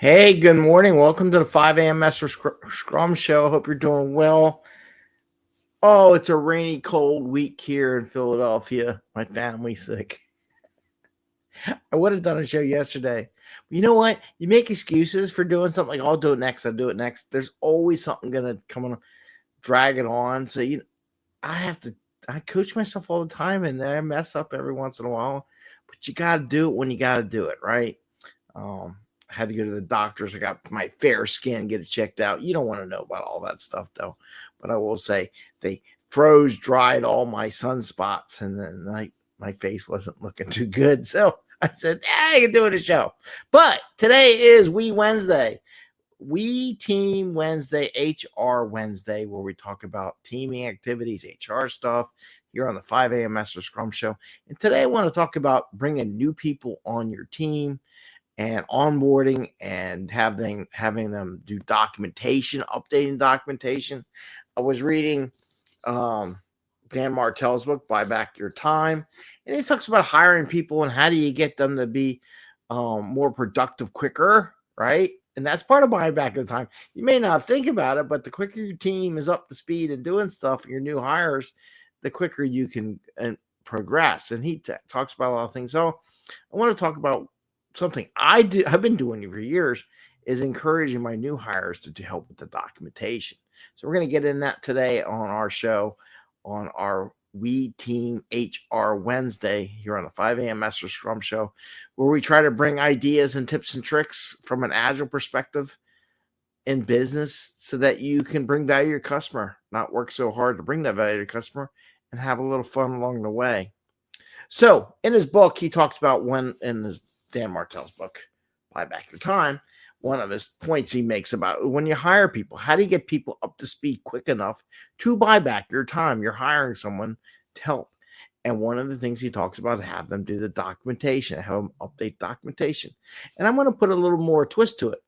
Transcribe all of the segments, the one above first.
Hey, good morning. Welcome to the 5 a.m. Mester Scrum Show. Hope you're doing well. Oh, it's a rainy, cold week here in Philadelphia. My family's sick. I would have done a show yesterday. But you know what? You make excuses for doing something like, I'll do it next. I'll do it next. There's always something going to come and drag it on. So, I coach myself all the time and I mess up every once in a while. But you got to do it when you got to do it, right? I had to go to the doctors. I got my fair skin, get it checked out. You don't want to know about all that stuff, though. But I will say they froze, dried all my sunspots, and then my face wasn't looking too good. So I said, I can do it a show. But today is Wednesday. We Team Wednesday, HR Wednesday, where we talk about teaming activities, HR stuff here on the 5 a.m. Mester Scrum Show. And today I want to talk about bringing new people on your team and onboarding and having them do documentation, updating documentation. I was reading Dan Martell's book, Buy Back Your Time, and he talks about hiring people and how do you get them to be more productive quicker, right? And that's part of buying back the time. You may not think about it, but the quicker your team is up to speed and doing stuff, your new hires, the quicker you can progress. And he talks about a lot of things. So I want to talk about something I've been doing for years is encouraging my new hires to help with the documentation. So we're going to get in that today on our show, on our We Team HR Wednesday here on the 5 a.m. Mester Scrum Show, where we try to bring ideas and tips and tricks from an agile perspective in business so that you can bring value to your customer, not work so hard to bring that value to your customer and have a little fun along the way. So in his book, he talks about Dan Martell's book, Buy Back Your Time, one of his points he makes about when you hire people, how do you get people up to speed quick enough to buy back your time? You're hiring someone to help. And one of the things he talks about is have them do the documentation, have them update documentation. And I'm going to put a little more twist to it.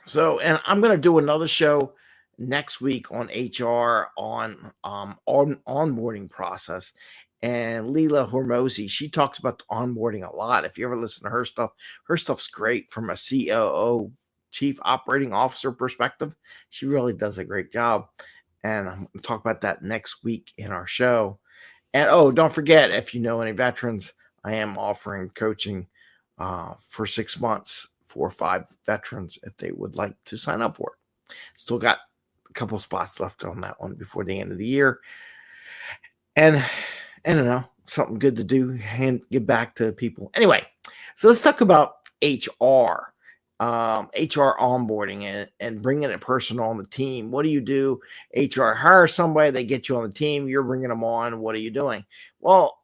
So, and I'm going to do another show next week on HR on onboarding process. And Leila Hormozi, she talks about onboarding a lot. If you ever listen to her stuff's great from a COO, Chief Operating Officer perspective. She really does a great job. And I'm going to talk about that next week in our show. And don't forget, if you know any veterans, I am offering coaching for 6 months for 5 veterans if they would like to sign up for it. Still got a couple spots left on that one before the end of the year. And I don't know, something good to do and give back to people. Anyway, so let's talk about HR, HR onboarding and bringing a person on the team. What do you do? HR hire somebody, they get you on the team, you're bringing them on. What are you doing? Well,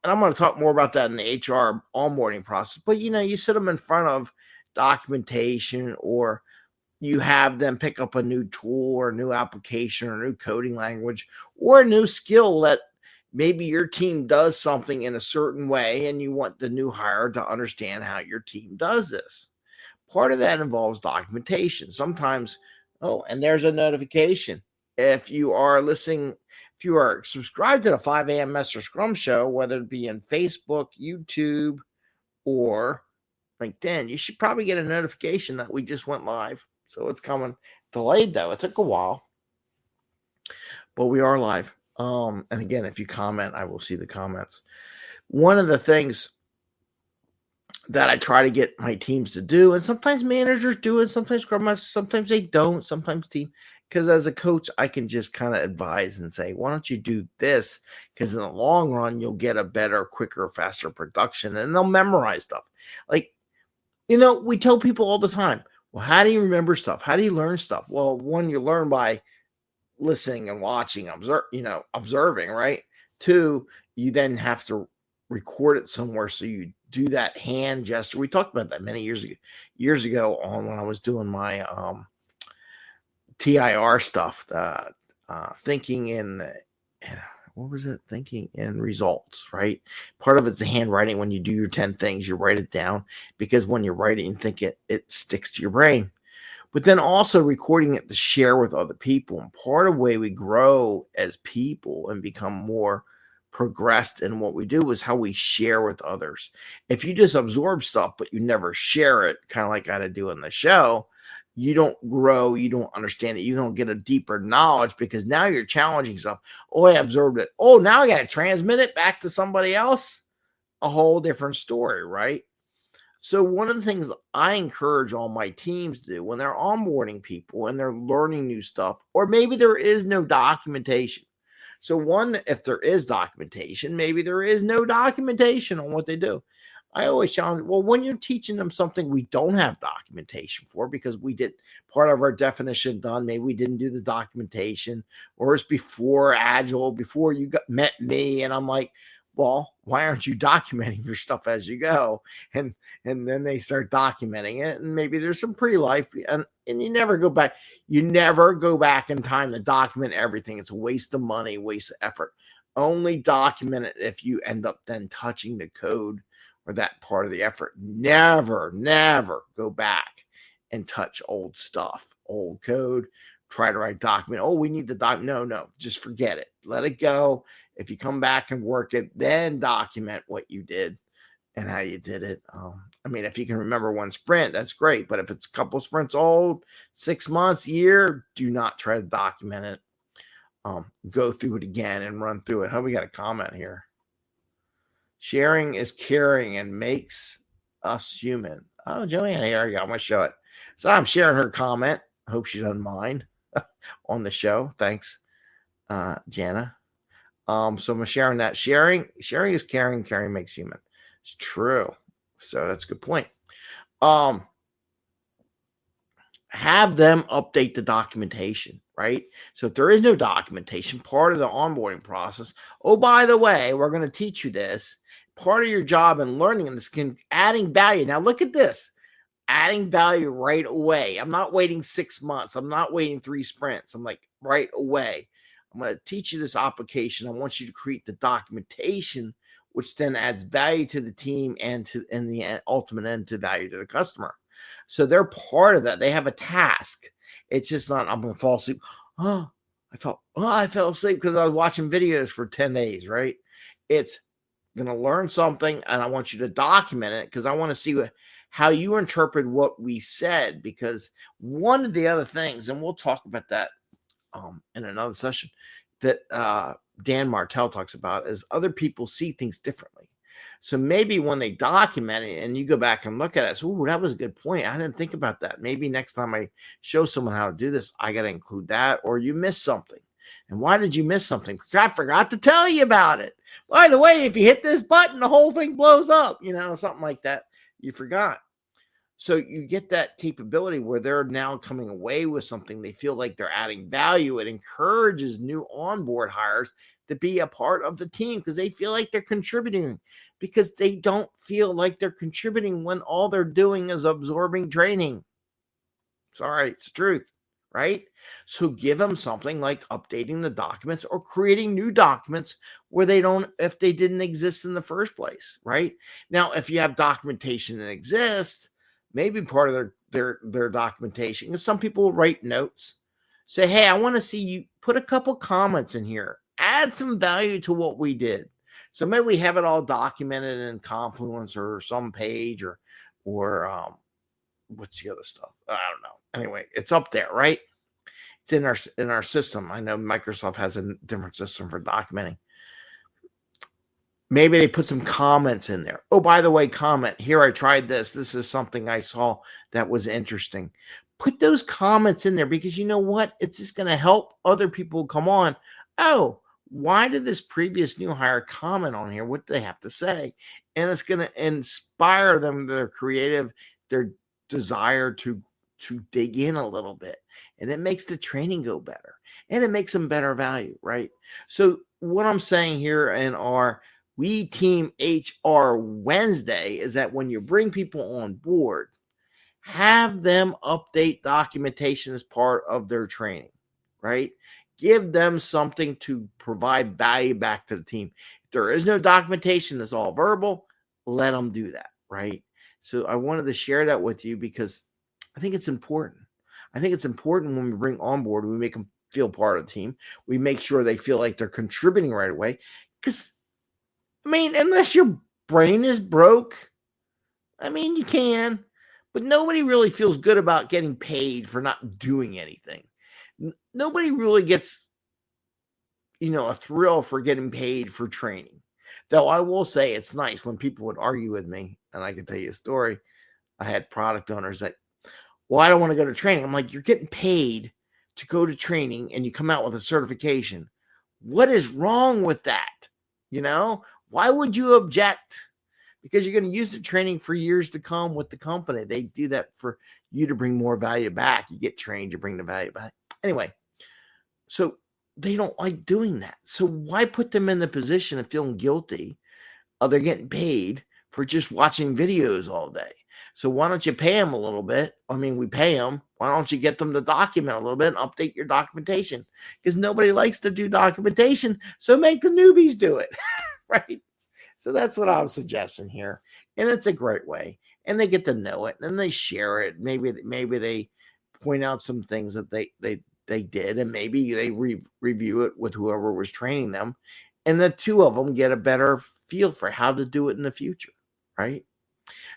and I'm going to talk more about that in the HR onboarding process. But, you sit them in front of documentation or you have them pick up a new tool or a new application or a new coding language or a new skill that maybe your team does something in a certain way and you want the new hire to understand how your team does this. Part of that involves documentation. Sometimes, and there's a notification. If you are subscribed to the 5 a.m. Mester Scrum Show, whether it be in Facebook, YouTube, or LinkedIn, you should probably get a notification that we just went live. So it's coming. Delayed, though. It took a while. But we are live. And again, if you comment, I will see the comments. One of the things that I try to get my teams to do, and sometimes managers do it, sometimes Scrum Masters, sometimes they don't, sometimes team, because as a coach, I can just kind of advise and say, why don't you do this? Because in the long run, you'll get a better, quicker, faster production, and they'll memorize stuff. We tell people all the time, well, how do you remember stuff? How do you learn stuff? Well, one, you learn by listening and watching, observing, right? 2, you then have to record it somewhere. So you do that hand gesture. We talked about that many years ago on when I was doing my TIR stuff, thinking in, what was it? Thinking in results, right? Part of it's the handwriting. When you do your 10 things, you write it down because when you write it and think it sticks to your brain. But then also recording it to share with other people. And part of the way we grow as people and become more progressed in what we do is how we share with others. If you just absorb stuff, but you never share it, kind of like I had to do in the show, you don't grow, you don't understand it, you don't get a deeper knowledge because now you're challenging stuff. Oh, I absorbed it. Oh, now I got to transmit it back to somebody else. A whole different story, right? So one of the things I encourage all my teams to do when they're onboarding people and they're learning new stuff, or maybe there is no documentation. So one, if there is documentation, maybe there is no documentation on what they do. I always challenge, well, when you're teaching them something we don't have documentation for because we did part of our definition done, maybe we didn't do the documentation, or it's before Agile, before you met me, and I'm like, well, why aren't you documenting your stuff as you go? And then they start documenting it, and maybe there's some pre-life, and you never go back. You never go back in time to document everything. It's a waste of money, waste of effort. Only document it if you end up then touching the code or that part of the effort. Never go back and touch old stuff, old code. Try to write document. Oh, we need the doc. No, just forget it. Let it go. If you come back and work it, then document what you did and how you did it. I mean, if you can remember one sprint, that's great. But if it's a couple sprints old, 6 months, year, do not try to document it. Go through it again and run through it. We got a comment here. Sharing is caring and makes us human. Oh, Joanna, here I go. I'm going to show it. So I'm sharing her comment. Hope she doesn't mind on the show. Thanks, Jana. So I'm sharing that. Sharing is caring. Caring makes human. It's true. So that's a good point. Have them update the documentation, right? So if there is no documentation, part of the onboarding process, oh, by the way, we're going to teach you this. Part of your job in learning this can adding value. Now look at this. Adding value right away. I'm not waiting 6 months. I'm not waiting 3 sprints. I'm like right away. I'm going to teach you this application. I want you to create the documentation, which then adds value to the team and in the ultimate end to value to the customer. So they're part of that. They have a task. It's just not, I'm going to fall asleep. I fell asleep because I was watching videos for 10 days, right? It's going to learn something, and I want you to document it because I want to see how you interpret what we said. Because one of the other things, and we'll talk about that in another session, that Dan Martell talks about is other people see things differently. So maybe when they document it and you go back and look at it, so, that was a good point. I didn't think about that. Maybe next time I show someone how to do this, I got to include that, or you missed something. And why did you miss something? Because I forgot to tell you about it. By the way, if you hit this button, the whole thing blows up, something like that. You forgot. So you get that capability where they're now coming away with something. They feel like they're adding value. It encourages new onboard hires to be a part of the team because they feel like they're contributing, because they don't feel like they're contributing when all they're doing is absorbing training. Sorry, it's the truth, right? So give them something like updating the documents or creating new documents where if they didn't exist in the first place, right? Now, if you have documentation that exists, maybe part of their documentation, because some people write notes, say, hey, I want to see you put a couple comments in here, add some value to what we did. So maybe we have it all documented in Confluence or some page or what's the other stuff? I don't know. Anyway, it's up there, right? It's in our system. I know Microsoft has a different system for documenting. Maybe they put some comments in there. Oh, by the way, comment here. I tried this. This is something I saw that was interesting. Put those comments in there because you know what? It's just going to help other people come on. Oh, why did this previous new hire comment on here? What do they have to say? And it's going to inspire them, their creative, their desire to dig in a little bit. And it makes the training go better. And it makes them better value, right? So what I'm saying here in our We Team HR Wednesday is that when you bring people on board, have them update documentation as part of their training, right? Give them something to provide value back to the team. If there is no documentation, it's all verbal, let them do that, right? So I wanted to share that with you because I think it's important. I think it's important when we bring on board, we make them feel part of the team. We make sure they feel like they're contributing right away because I mean, unless your brain is broke, I mean, you can, but nobody really feels good about getting paid for not doing anything. Nobody really gets, a thrill for getting paid for training. Though I will say it's nice when people would argue with me, and I can tell you a story. I had product owners that, well, I don't want to go to training. I'm like, you're getting paid to go to training and you come out with a certification. What is wrong with that? Why would you object? Because you're going to use the training for years to come with the company. They do that for you to bring more value back. You get trained, you bring the value back. Anyway, so they don't like doing that. So why put them in the position of feeling guilty of they're getting paid for just watching videos all day? So why don't you pay them a little bit? I mean, we pay them. Why don't you get them to document a little bit and update your documentation? Because nobody likes to do documentation. So make the newbies do it, right? So that's what I'm suggesting here. And it's a great way. And they get to know it and they share it. Maybe they point out some things that they did, and maybe they review it with whoever was training them. And the two of them get a better feel for how to do it in the future, right?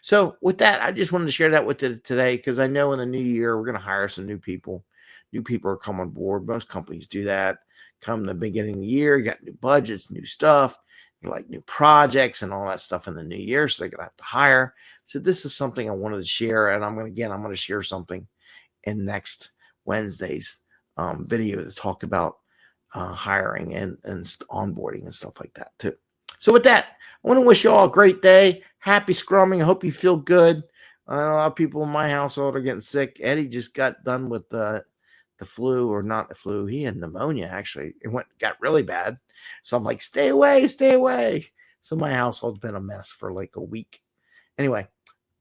So with that, I just wanted to share that with you today because I know in the new year, we're going to hire some new people. New people are coming on board. Most companies do that. Come the beginning of the year, you got new budgets, new stuff, like new projects and all that stuff in the new year. So they're going to have to hire. So this is something I wanted to share. And I'm going to share something in next Wednesday's video to talk about hiring and onboarding and stuff like that too. So with that, I want to wish you all a great day. Happy scrumming. I hope you feel good. A lot of people in my household are getting sick. Eddie just got done with the flu, or not the flu. He had pneumonia, actually. It got really bad. So I'm like, stay away, stay away. So my household's been a mess for like a week. Anyway,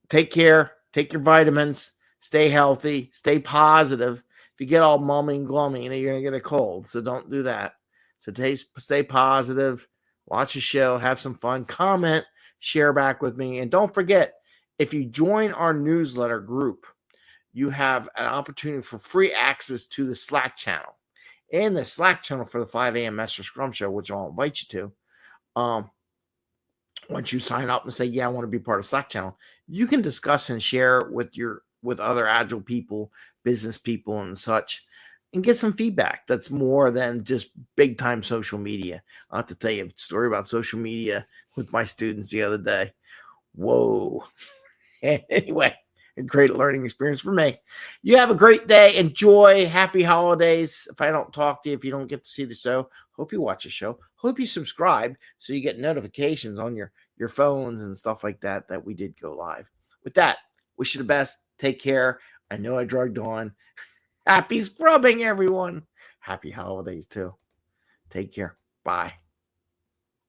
take care. Take your vitamins. Stay healthy. Stay positive. If you get all mummy and glummy, you're going to get a cold. So don't do that. So stay positive. Watch a show. Have some fun. Comment. Share back with me. And don't forget, if you join our newsletter group, you have an opportunity for free access to the Slack channel. And the Slack channel for the 5 a.m. Mester Scrum Show, which I'll invite you to. Once you sign up and say, yeah, I want to be part of Slack channel, you can discuss and share with other agile people, business people and such, and get some feedback that's more than just big time social media. I'll have to tell you a story about social media with my students the other day. Whoa. Anyway, a great learning experience for me. You have a great day. Enjoy. Happy holidays. If I don't talk to you, if you don't get to see the show, hope you watch the show. Hope you subscribe so you get notifications on your phones and stuff like that we did go live. With that, wish you the best. Take care. I know I drugged on. Happy scrubbing, everyone. Happy holidays, too. Take care. Bye.